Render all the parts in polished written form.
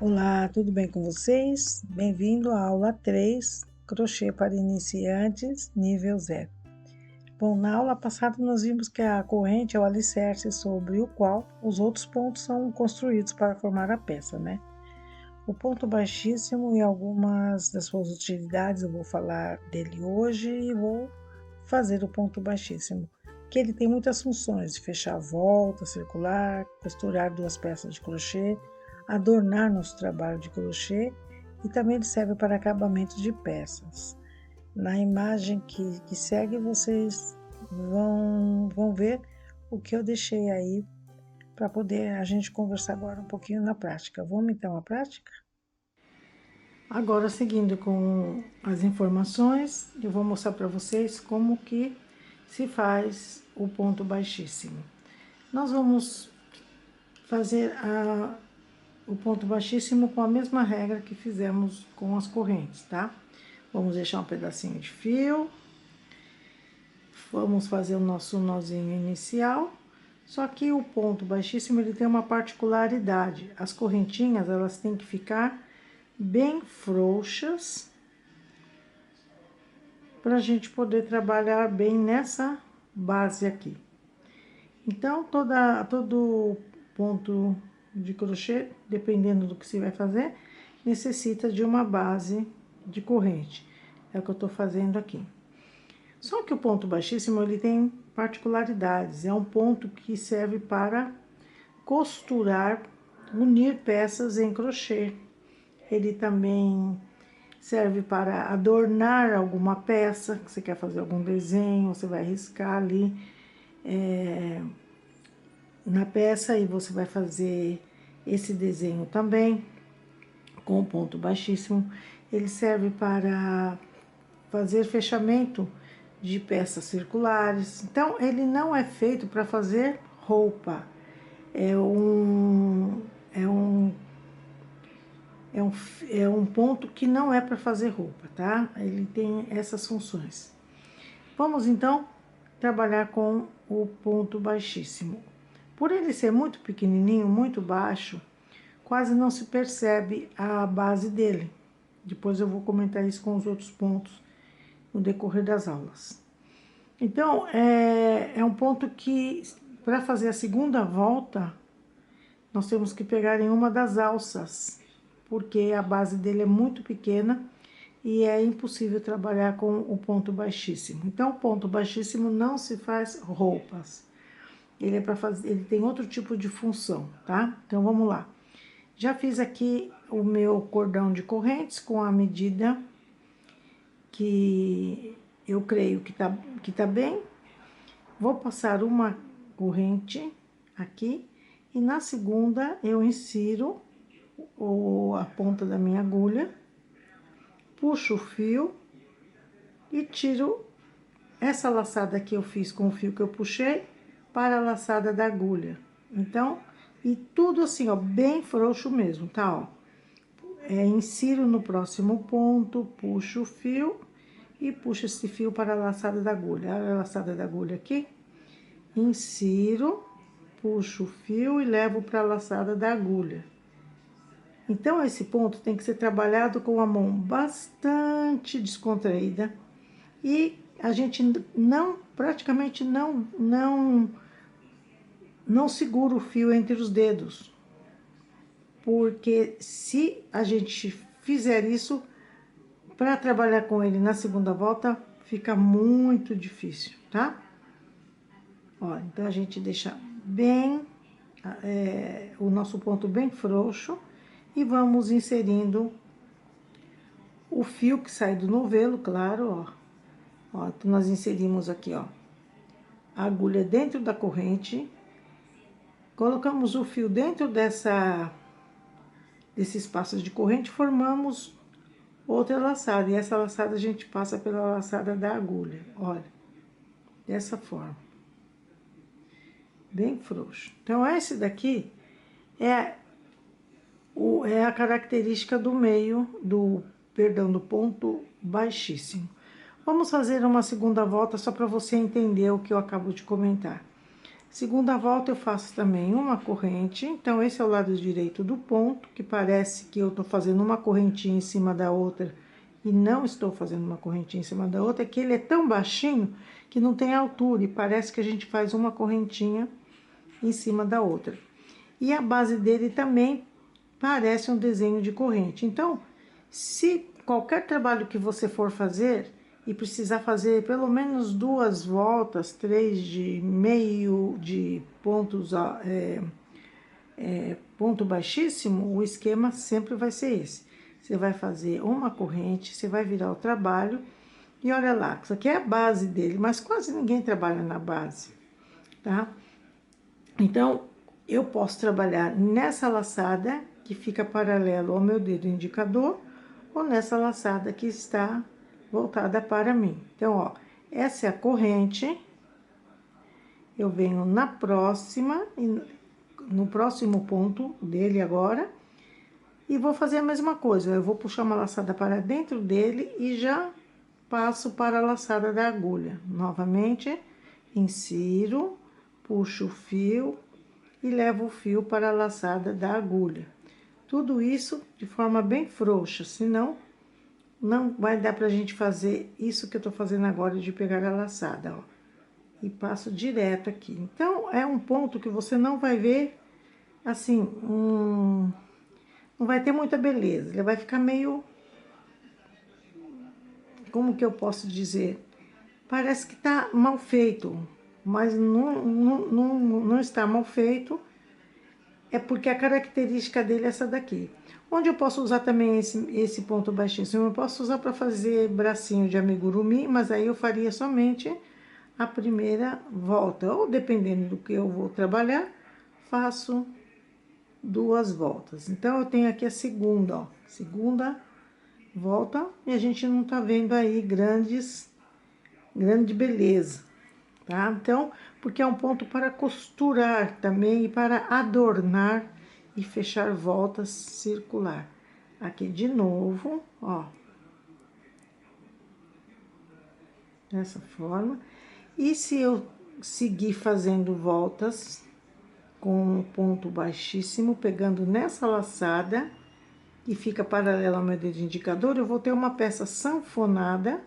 Olá, tudo bem com vocês? Bem-vindo à aula 3, crochê para iniciantes, nível 0. Bom, na aula passada nós vimos que a corrente é o alicerce sobre o qual os outros pontos são construídos para formar a peça, né? O ponto baixíssimo e algumas das suas utilidades eu vou falar dele hoje e vou fazer o ponto baixíssimo, que ele tem muitas funções, de fechar a volta, circular, costurar duas peças de crochê, adornar nosso trabalho de crochê e também ele serve para acabamento de peças. Na imagem que segue vocês vão ver o que eu deixei aí para poder a gente conversar agora um pouquinho na prática. Vamos então à prática? Agora, seguindo com as informações, eu vou mostrar para vocês como que se faz o ponto baixíssimo. Nós vamos fazer o ponto baixíssimo com a mesma regra que fizemos com as correntes, tá? Vamos deixar um pedacinho de fio, vamos fazer o nosso nozinho inicial, só que o ponto baixíssimo ele tem uma particularidade, as correntinhas elas têm que ficar bem frouxas, para a gente poder trabalhar bem nessa base aqui. Então, todo ponto de crochê, dependendo do que você vai fazer, necessita de uma base de corrente. É o que eu tô fazendo aqui. Só que o ponto baixíssimo, ele tem particularidades. É um ponto que serve para costurar, unir peças em crochê. Ele também serve para adornar alguma peça, que você quer fazer algum desenho, você vai riscar ali na peça e você vai fazer esse desenho também com o ponto baixíssimo. Ele serve para fazer fechamento de peças circulares. Então, ele não é feito para fazer roupa. É um ponto que não é para fazer roupa, tá? Ele tem essas funções. Vamos então trabalhar com o ponto baixíssimo. Por ele ser muito pequenininho, muito baixo, quase não se percebe a base dele. Depois eu vou comentar isso com os outros pontos no decorrer das aulas. Então, é um ponto que, para fazer a segunda volta, nós temos que pegar em uma das alças, porque a base dele é muito pequena e é impossível trabalhar com o ponto baixíssimo. Então, o ponto baixíssimo não se faz roupas. Ele é para fazer, ele tem outro tipo de função, tá? Então, vamos lá. Já fiz aqui o meu cordão de correntes com a medida que eu creio que tá bem. Vou passar uma corrente aqui e na segunda eu insiro a ponta da minha agulha, puxo o fio e tiro essa laçada que eu fiz com o fio que eu puxei para a laçada da agulha. Então, e tudo assim, ó, bem frouxo mesmo, tá, ó. Insiro no próximo ponto, puxo o fio e puxo esse fio para a laçada da agulha. Olha a laçada da agulha aqui. Insiro, puxo o fio e levo para a laçada da agulha. Então, esse ponto tem que ser trabalhado com a mão bastante descontraída e a gente praticamente não segura o fio entre os dedos, porque se a gente fizer isso, para trabalhar com ele na segunda volta, fica muito difícil, tá? Ó, então a gente deixa bem o nosso ponto bem frouxo e vamos inserindo o fio que sai do novelo, claro, ó. Ó, então nós inserimos aqui, ó, a agulha dentro da corrente, colocamos o fio dentro desse espaço de corrente, formamos outra laçada, e essa laçada a gente passa pela laçada da agulha, olha, dessa forma. Bem frouxo. Então, esse daqui é a característica do meio, do ponto baixíssimo. Vamos fazer uma segunda volta só para você entender o que eu acabo de comentar. Segunda volta eu faço também uma corrente, então esse é o lado direito do ponto, que parece que eu tô fazendo uma correntinha em cima da outra, e não estou fazendo uma correntinha em cima da outra, é que ele é tão baixinho que não tem altura, e parece que a gente faz uma correntinha em cima da outra. E a base dele também parece um desenho de corrente. Então, se qualquer trabalho que você for fazer e precisar fazer pelo menos 2 voltas, 3 de meio de pontos, ponto baixíssimo, o esquema sempre vai ser esse. Você vai fazer uma corrente, você vai virar o trabalho e olha lá, isso aqui é a base dele, mas quase ninguém trabalha na base, tá? Então, eu posso trabalhar nessa laçada que fica paralelo ao meu dedo indicador ou nessa laçada que está voltada para mim. Então, ó, essa é a corrente. Eu venho na próxima, no próximo ponto dele agora, e vou fazer a mesma coisa. Eu vou puxar uma laçada para dentro dele e já passo para a laçada da agulha. Novamente, insiro, puxo o fio e levo o fio para a laçada da agulha. Tudo isso de forma bem frouxa, senão não vai dar pra gente fazer isso que eu tô fazendo agora de pegar a laçada, ó. E passo direto aqui. Então, é um ponto que você não vai ver, assim, não vai ter muita beleza. Ele vai ficar meio... Como que eu posso dizer? Parece que tá mal feito, mas não está mal feito. É porque a característica dele é essa daqui. Onde eu posso usar também esse ponto baixíssimo? Eu posso usar para fazer bracinho de amigurumi, mas aí eu faria somente a primeira volta. Ou dependendo do que eu vou trabalhar, faço 2 voltas. Então, eu tenho aqui a segunda, ó. Segunda volta, e a gente não tá vendo aí grande beleza, tá? Então, porque é um ponto para costurar também e para adornar e fechar voltas circular. Aqui de novo, ó. Dessa forma. E se eu seguir fazendo voltas com um ponto baixíssimo, pegando nessa laçada, que fica paralela ao meu dedo indicador, eu vou ter uma peça sanfonada,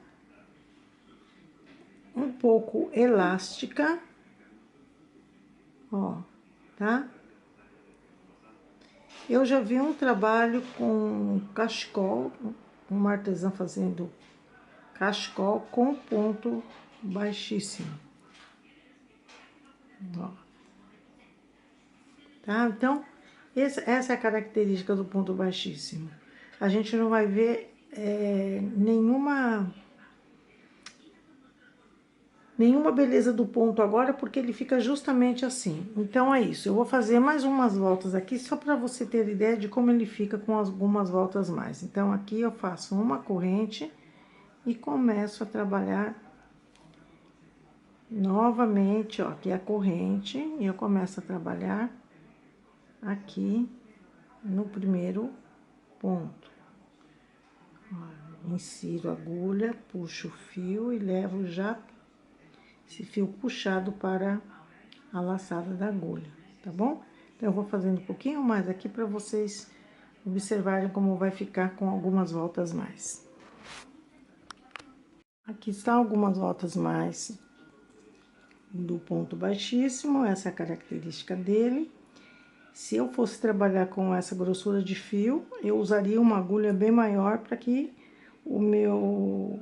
um pouco elástica, ó, tá? Eu já vi um trabalho com cachecol, uma artesã fazendo cachecol com ponto baixíssimo. Ó. Tá? Então, essa é a característica do ponto baixíssimo. A gente não vai ver nenhuma beleza do ponto agora, porque ele fica justamente assim. Então, é isso. Eu vou fazer mais umas voltas aqui, só para você ter ideia de como ele fica com algumas voltas mais. Então, aqui eu faço uma corrente e começo a trabalhar novamente, ó, aqui é a corrente, e eu começo a trabalhar aqui no primeiro ponto. Ó, insiro a agulha, puxo o fio e levo já esse fio puxado para a laçada da agulha, tá bom? Então, eu vou fazendo um pouquinho mais aqui para vocês observarem como vai ficar com algumas voltas mais. Aqui estão algumas voltas mais do ponto baixíssimo, essa é a característica dele. Se eu fosse trabalhar com essa grossura de fio, eu usaria uma agulha bem maior para que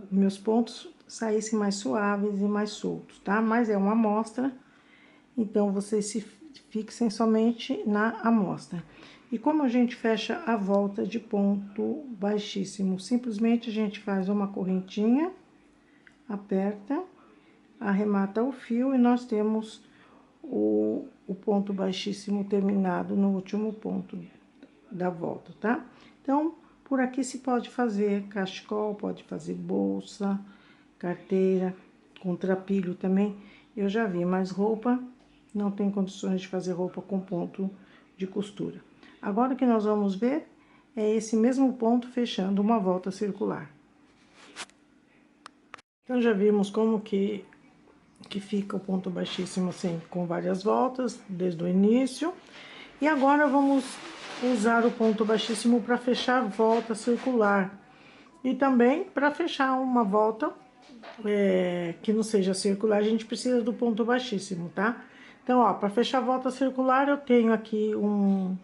meus pontos saíssem mais suaves e mais soltos, tá? Mas é uma amostra, então vocês se fixem somente na amostra. E como a gente fecha a volta de ponto baixíssimo? Simplesmente a gente faz uma correntinha, aperta, arremata o fio e nós temos o ponto baixíssimo terminado no último ponto da volta, tá? Então, por aqui se pode fazer cachecol, pode fazer bolsa, carteira, contrapilho também. Eu já vi, mas roupa, não tem condições de fazer roupa com ponto de costura. Agora o que nós vamos ver é esse mesmo ponto fechando uma volta circular. Então, já vimos como que que fica o ponto baixíssimo assim, com várias voltas, desde o início. E agora vamos usar o ponto baixíssimo para fechar a volta circular. E também para fechar uma volta que não seja circular, a gente precisa do ponto baixíssimo, tá? Então, ó, para fechar a volta circular, eu tenho aqui um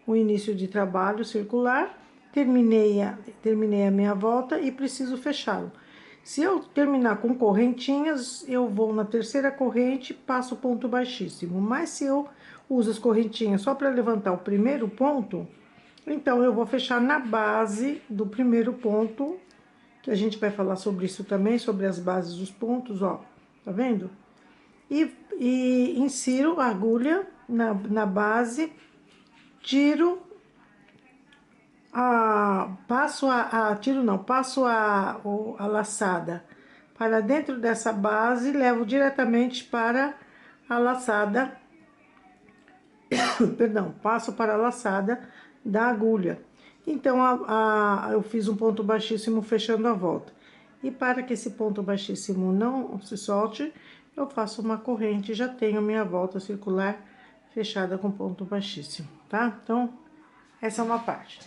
início de trabalho circular, terminei a minha volta e preciso fechá-lo. Se eu terminar com correntinhas, eu vou na terceira corrente e passo o ponto baixíssimo. Mas se eu uso as correntinhas só para levantar o primeiro ponto, então eu vou fechar na base do primeiro ponto, que a gente vai falar sobre isso também, sobre as bases dos pontos, ó, tá vendo? E insiro a agulha na base, tiro passo a laçada para dentro dessa base, levo diretamente para a laçada, perdão, passo para a laçada da agulha. Então, eu fiz um ponto baixíssimo fechando a volta. E para que esse ponto baixíssimo não se solte, eu faço uma corrente e já tenho minha volta circular fechada com ponto baixíssimo, tá? Então, essa é uma parte.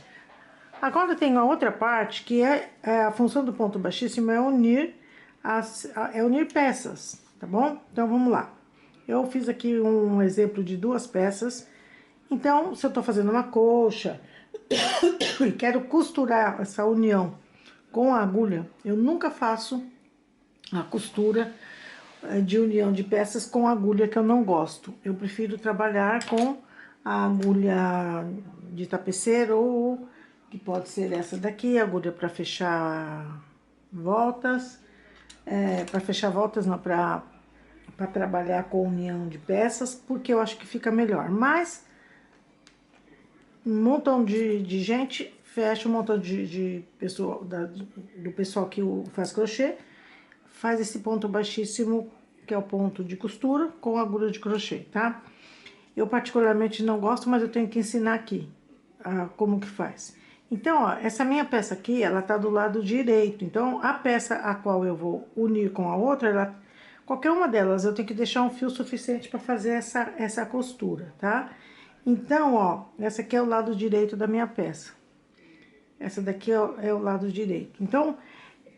Agora tem a outra parte, que a função do ponto baixíssimo é unir peças, tá bom? Então, vamos lá. Eu fiz aqui um exemplo de duas peças. Então, se eu tô fazendo uma coxa e quero costurar essa união com a agulha, eu nunca faço a costura de união de peças com agulha que eu não gosto. Eu prefiro trabalhar com a agulha de tapeceiro, ou que pode ser essa daqui, agulha para fechar voltas, para fechar voltas, não, para trabalhar com união de peças, porque eu acho que fica melhor. Mas um montão de gente fecha, um montão de pessoal, do pessoal que faz crochê, faz esse ponto baixíssimo, que é o ponto de costura, com agulha de crochê, tá? Eu particularmente não gosto, mas eu tenho que ensinar aqui como que faz. Então, ó, essa minha peça aqui, ela tá do lado direito. Então, a peça a qual eu vou unir com a outra, qualquer uma delas, eu tenho que deixar um fio suficiente para fazer essa costura, tá? Então, ó, essa aqui é o lado direito da minha peça. Essa daqui é o lado direito. Então,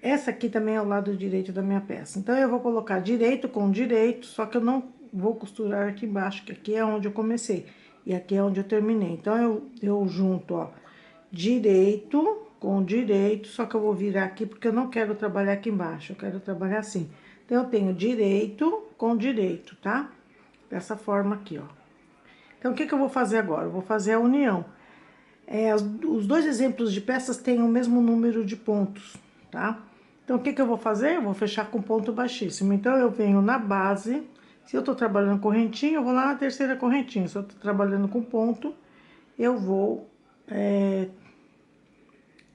essa aqui também é o lado direito da minha peça. Então, eu vou colocar direito com direito, só que eu não vou costurar aqui embaixo, que aqui é onde eu comecei. E aqui é onde eu terminei. Então, eu junto, ó, direito com direito, só que eu vou virar aqui porque eu não quero trabalhar aqui embaixo, eu quero trabalhar assim. Então, eu tenho direito com direito, tá? Dessa forma aqui, ó. Então, o que eu vou fazer agora? Eu vou fazer a união. Os dois exemplos de peças têm o mesmo número de pontos, tá? Então, o que eu vou fazer? Eu vou fechar com ponto baixíssimo. Então, eu venho na base, se eu tô trabalhando correntinha, eu vou lá na terceira correntinha. Se eu tô trabalhando com ponto, eu vou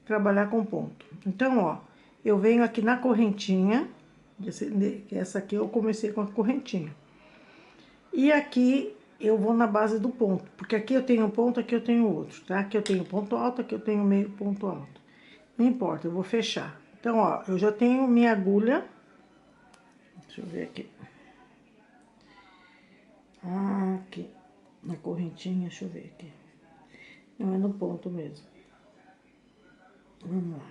trabalhar com ponto. Então, ó, eu venho aqui na correntinha, essa aqui eu comecei com a correntinha. E aqui eu vou na base do ponto, porque aqui eu tenho um ponto, aqui eu tenho outro, tá? Aqui eu tenho ponto alto, aqui eu tenho meio ponto alto. Não importa, eu vou fechar. Então, ó, eu já tenho minha agulha. Deixa eu ver aqui. Aqui, na correntinha, deixa eu ver aqui. Não, é no ponto mesmo. Vamos lá.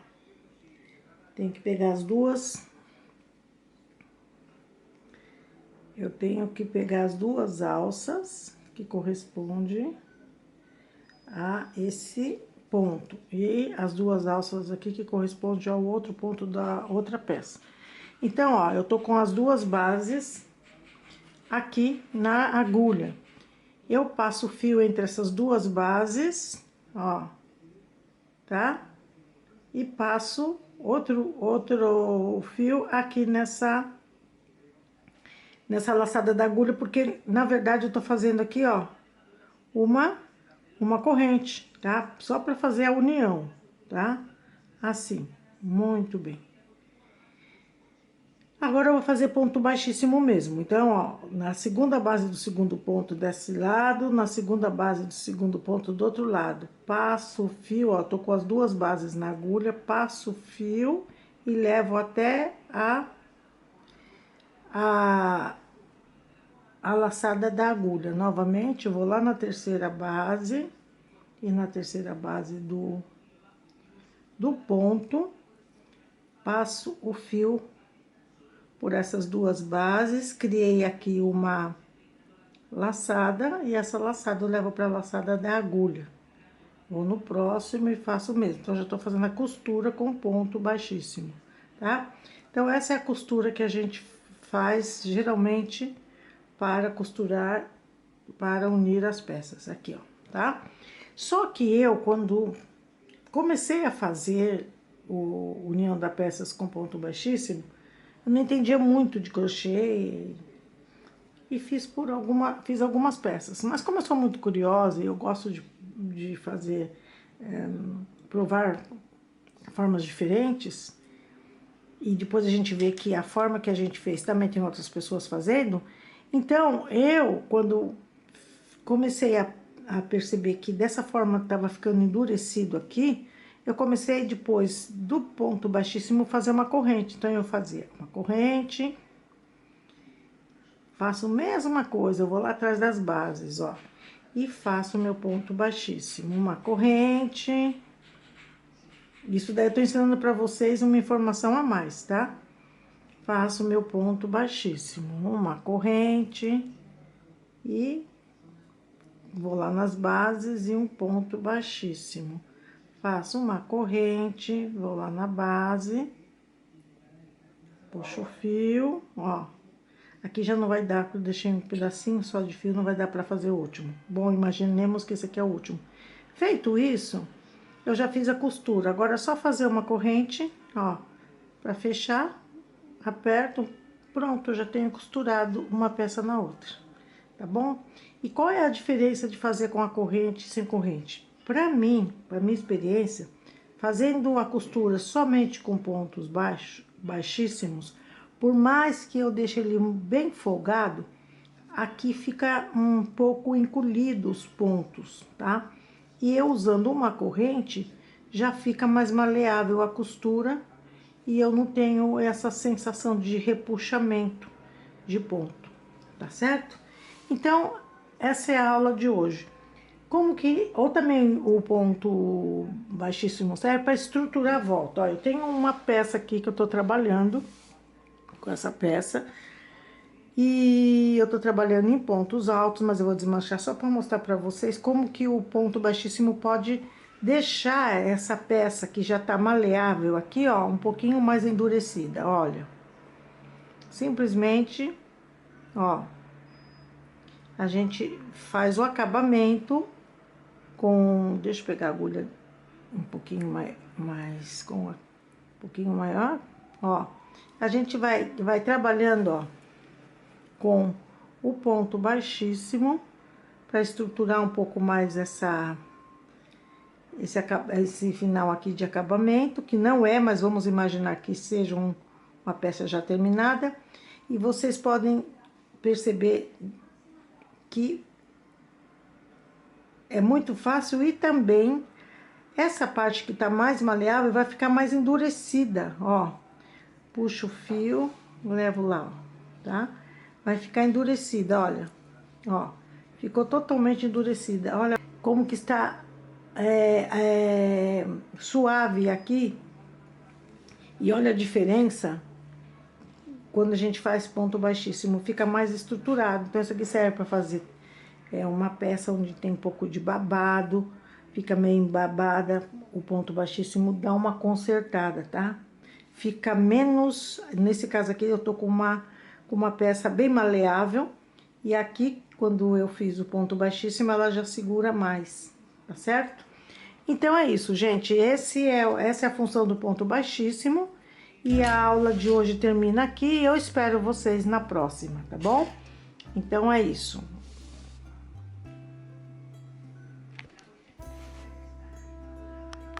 Tem que pegar as duas. Eu tenho que pegar as duas alças que corresponde a esse ponto. E as duas alças aqui que corresponde ao outro ponto da outra peça. Então, ó, eu tô com as duas bases aqui na agulha. Eu passo o fio entre essas duas bases, ó, tá? E passo outro fio aqui nessa laçada da agulha, porque, na verdade, eu tô fazendo aqui, ó, uma corrente, tá? Só pra fazer a união, tá? Assim, muito bem. Agora, eu vou fazer ponto baixíssimo mesmo. Então, ó, na segunda base do segundo ponto desse lado, na segunda base do segundo ponto do outro lado. Passo o fio, ó, tô com as duas bases na agulha, passo o fio e levo até a laçada da agulha. Novamente, eu vou lá na terceira base e na terceira base do ponto, passo o fio por essas duas bases, criei aqui uma laçada e essa laçada eu levo para a laçada da agulha. Vou no próximo e faço o mesmo. Então, já tô fazendo a costura com ponto baixíssimo, tá? Então, essa é a costura que a gente faz geralmente para costurar, para unir as peças, aqui, ó, tá? Só que eu, quando comecei a fazer o união das peças com ponto baixíssimo, eu não entendia muito de crochê e fiz algumas peças. Mas como eu sou muito curiosa e eu gosto de fazer, provar formas diferentes, e depois a gente vê que a forma que a gente fez também tem outras pessoas fazendo. Então, eu, quando comecei a perceber que dessa forma estava ficando endurecido aqui, eu comecei depois do ponto baixíssimo fazer uma corrente. Então, eu fazia uma corrente, faço a mesma coisa, eu vou lá atrás das bases, ó, e faço o meu ponto baixíssimo, uma corrente. Isso daí eu tô ensinando pra vocês uma informação a mais, tá? Faço meu ponto baixíssimo, uma corrente e vou lá nas bases e um ponto baixíssimo. Faço uma corrente, vou lá na base, puxo o fio, ó. Aqui já não vai dar, porque eu deixei um pedacinho só de fio, não vai dar pra fazer o último. Bom, imaginemos que esse aqui é o último. Feito isso, eu já fiz a costura. Agora é só fazer uma corrente, ó, pra fechar, aperto, pronto, eu já tenho costurado uma peça na outra, tá bom? E qual é a diferença de fazer com a corrente e sem corrente? Pra mim, pra minha experiência, fazendo a costura somente com pontos baixíssimos, por mais que eu deixe ele bem folgado, aqui fica um pouco encolhido os pontos, tá? E eu usando uma corrente, já fica mais maleável a costura e eu não tenho essa sensação de repuxamento de ponto, tá certo? Então, essa é a aula de hoje. Como que, ou também o ponto baixíssimo serve para estruturar a volta. Ó, eu tenho uma peça aqui que eu tô trabalhando com essa peça. E eu tô trabalhando em pontos altos, mas eu vou desmanchar só para mostrar para vocês como que o ponto baixíssimo pode deixar essa peça que já tá maleável aqui, ó, um pouquinho mais endurecida, olha. Simplesmente, ó, a gente faz o acabamento com, deixa eu pegar a agulha um pouquinho mais com um pouquinho maior, ó. A gente vai trabalhando, ó, com o ponto baixíssimo para estruturar um pouco mais esse final aqui de acabamento, que não é, mas vamos imaginar que seja uma peça já terminada. E vocês podem perceber que é muito fácil e também essa parte que tá mais maleável vai ficar mais endurecida, ó. Puxo o fio, levo lá, ó, tá? Vai ficar endurecida, olha, ó, ficou totalmente endurecida. Olha como que está suave aqui. E olha a diferença quando a gente faz ponto baixíssimo, fica mais estruturado. Então, isso aqui serve para fazer uma peça onde tem um pouco de babado, fica meio embabada, o ponto baixíssimo dá uma consertada, tá? Fica menos, nesse caso aqui eu tô com uma peça bem maleável, e aqui, quando eu fiz o ponto baixíssimo, ela já segura mais, tá certo? Então, é isso, gente, essa é a função do ponto baixíssimo, e a aula de hoje termina aqui, eu espero vocês na próxima, tá bom? Então, é isso.